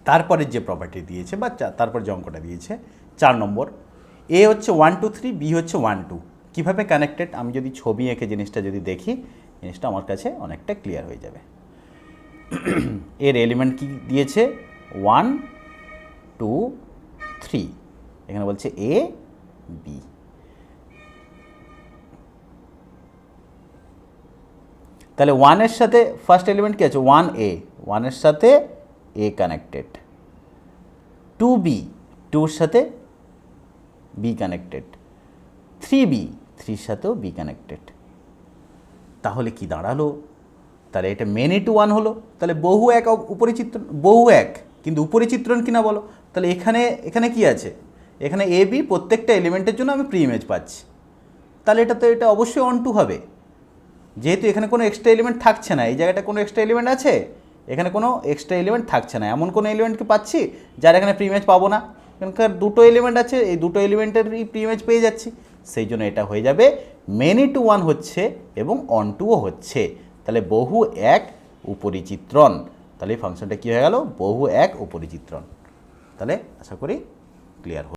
তারপরের যে প্রপার্টি দিয়েছে বা তারপর যে অঙ্কটা দিয়েছে 4 নম্বর, এ হচ্ছে 1 2 3, বি হচ্ছে 1 2। কীভাবে কানেক্টেড আমি যদি ছবি এঁকে জিনিসটা যদি দেখি, জিনিসটা আমার কাছে অনেকটা ক্লিয়ার হয়ে যাবে। এর এলিমেন্ট কি দিয়েছে 1 2 3, এখানে বলছে এ বি। তাহলে 1 এর সাথে ফার্স্ট এলিমেন্ট কি আছে 1 এ, 1 এর সাথে এ কানেক্টেড, 2 বি 2-র সাথে বি কানেক্টেড, 3 বি 3-র সাথেও বি কানেক্টেড। তাহলে কি দাঁড়ালো, তাহলে এটা মেনি টু 1 হলো। তাহলে বহু এক উপরিচিত্রণ, বহু এক কিন্তু উপরিচিত্রণ কিনা বলো। তাহলে এখানে কি আছে, এখানে এ বি প্রত্যেকটা এলিমেন্টের জন্য আমি প্রি ইমেজ পাচ্ছি। তাহলে এটা অবশ্যই অন টু হবে, যেহেতু এখানে কোনো এক্সট্রা এলিমেন্ট থাকছে না। এই জায়গাটা কোনো এক্সট্রা এলিমেন্ট আছে, এখানে কোনো এক্সট্রা এলিমেন্ট থাকছে না। এমন কোনো এলিমেন্টকে পাচ্ছি যার এখানে প্রি ইমেজ পাবো না, এখানকার দুটো এলিমেন্ট আছে, এই দুটো এলিমেন্টেরই প্রি ইমেজ পেয়ে যাচ্ছি। সেই জন্য এটা হয়ে যাবে মেনি টু 1 হচ্ছে এবং অন টুও হচ্ছে। তাহলে বহু এক উপরিচিত্রণ। তাহলে এই ফাংশনটা কী হয়ে গেল, বহু এক উপরিচিত্রণ। তাহলে আশা করি ক্লিয়ার।